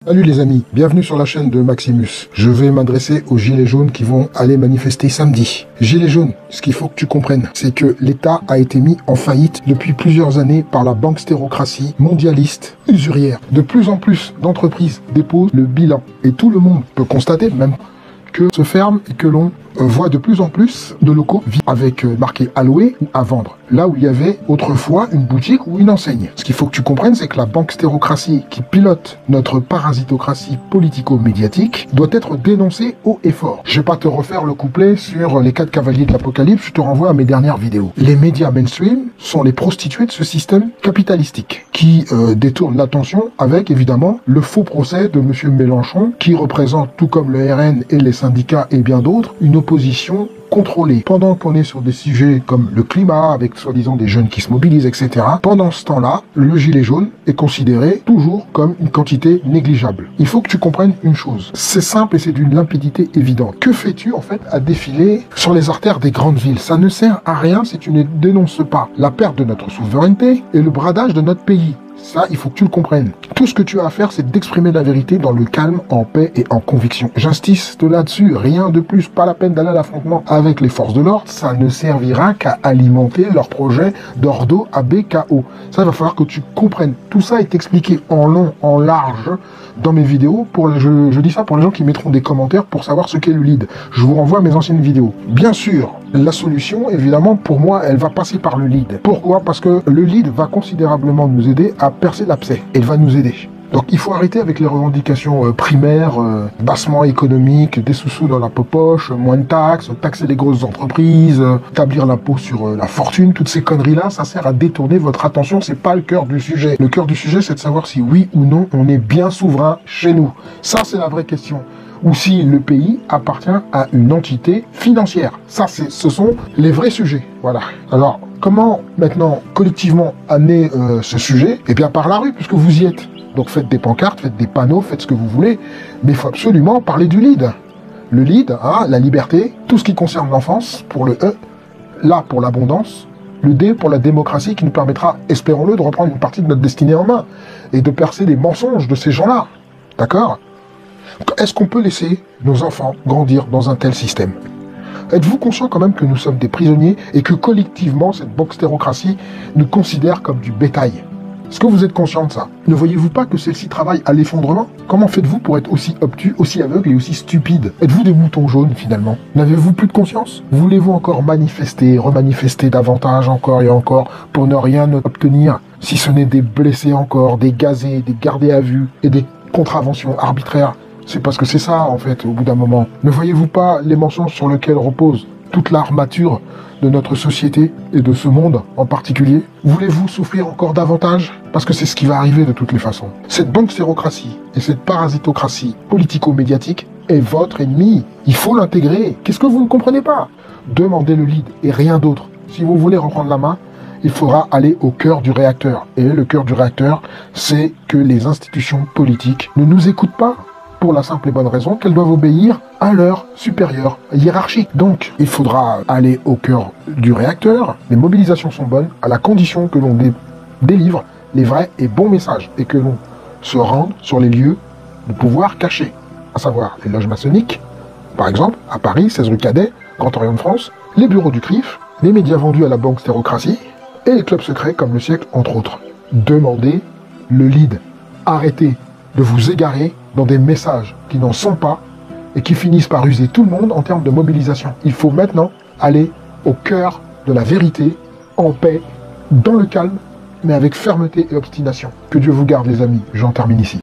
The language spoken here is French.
Salut les amis, bienvenue sur la chaîne de Maximus. Je vais m'adresser aux gilets jaunes qui vont aller manifester samedi. Gilets jaunes, ce qu'il faut que tu comprennes, c'est que l'État a été mis en faillite depuis plusieurs années par la bankstérocratie mondialiste, usurière. De plus en plus d'entreprises déposent le bilan et tout le monde peut constater même que se ferme et que l'on voit de plus en plus de locaux avec marqué à louer ou à vendre. Là où il y avait autrefois une boutique ou une enseigne. Ce qu'il faut que tu comprennes, c'est que la bankstérocratie qui pilote notre parasitocratie politico-médiatique doit être dénoncée haut et fort. Je vais pas te refaire le couplet sur les 4 cavaliers de l'apocalypse, je te renvoie à mes dernières vidéos. Les médias mainstream sont les prostituées de ce système capitalistique qui détourne l'attention avec évidemment le faux procès de M. Mélenchon qui représente, tout comme le RN et les syndicats et bien d'autres, une opposition contrôlée. Pendant qu'on est sur des sujets comme le climat, avec soi-disant des jeunes qui se mobilisent, etc., pendant ce temps-là, le gilet jaune est considéré toujours comme une quantité négligeable. Il faut que tu comprennes une chose. C'est simple et c'est d'une limpidité évidente. Que fais-tu, en fait, à défiler sur les artères des grandes villes? Ça ne sert à rien si tu ne dénonces pas la perte de notre souveraineté et le bradage de notre pays. Ça, il faut que tu le comprennes. Tout ce que tu as à faire, c'est d'exprimer la vérité dans le calme, en paix et en conviction. J'insiste là-dessus, rien de plus, pas la peine d'aller à l'affrontement avec les forces de l'ordre, ça ne servira qu'à alimenter leur projet d'ordo ABKO. Ça, il va falloir que tu comprennes. Tout ça est expliqué en long, en large, dans mes vidéos. Je dis ça pour les gens qui mettront des commentaires pour savoir ce qu'est le lead. Je vous renvoie à mes anciennes vidéos. Bien sûr, la solution, évidemment, pour moi, elle va passer par le lead. Pourquoi? Parce que le lead va considérablement nous aider à percer l'abcès. Il va nous aider. Donc il faut arrêter avec les revendications primaires, bassement économique, des sous-sous dans la poche, moins de taxes, taxer les grosses entreprises, établir l'impôt sur la fortune, toutes ces conneries-là, ça sert à détourner votre attention, c'est pas le cœur du sujet. Le cœur du sujet, c'est de savoir si oui ou non on est bien souverain chez nous. Ça, c'est la vraie question. Ou si le pays appartient à une entité financière. Ça, ce sont les vrais sujets. Voilà. Alors, comment maintenant, collectivement, amener ce sujet? Eh bien, par la rue, puisque vous y êtes. Donc faites des pancartes, faites des panneaux, faites ce que vous voulez, mais il faut absolument parler du lead. Le lead, hein, la liberté, tout ce qui concerne l'enfance, pour le E, l'A pour l'abondance, le D pour la démocratie qui nous permettra, espérons-le, de reprendre une partie de notre destinée en main et de percer les mensonges de ces gens-là. D'accord? Est-ce qu'on peut laisser nos enfants grandir dans un tel système? Êtes-vous conscient quand même que nous sommes des prisonniers et que collectivement, cette bankstérocratie nous considère comme du bétail? Est-ce que vous êtes conscient de ça? Ne voyez-vous pas que celle-ci travaille à l'effondrement? Comment faites-vous pour être aussi obtus, aussi aveugle et aussi stupide? Êtes-vous des moutons jaunes finalement? N'avez-vous plus de conscience? Voulez-vous encore manifester, remanifester davantage encore et encore pour ne rien obtenir, si ce n'est des blessés encore, des gazés, des gardés à vue et des contraventions arbitraires? C'est parce que c'est ça en fait au bout d'un moment. Ne voyez-vous pas les mensonges sur lesquels repose toute l'armature de notre société et de ce monde en particulier? Voulez-vous souffrir encore davantage? Parce que c'est ce qui va arriver de toutes les façons. Cette bankstérocratie et cette parasitocratie politico-médiatique est votre ennemi. Il faut l'intégrer. Qu'est-ce que vous ne comprenez pas? Demandez le lead et rien d'autre. Si vous voulez reprendre la main, il faudra aller au cœur du réacteur. Et le cœur du réacteur, c'est que les institutions politiques ne nous écoutent pas. Pour la simple et bonne raison qu'elles doivent obéir à leur supérieur hiérarchique. Donc, il faudra aller au cœur du réacteur. Les mobilisations sont bonnes à la condition que l'on délivre les vrais et bons messages et que l'on se rende sur les lieux de pouvoir cachés, à savoir les loges maçonniques, par exemple, à Paris, 16 rue Cadet, Grand Orient de France, les bureaux du CRIF, les médias vendus à la bankstérocratie et les clubs secrets comme le Siècle, entre autres. Demandez le lead. Arrêtez de vous égarer dans des messages qui n'en sont pas et qui finissent par user tout le monde en termes de mobilisation. Il faut maintenant aller au cœur de la vérité, en paix, dans le calme, mais avec fermeté et obstination. Que Dieu vous garde les amis, j'en termine ici.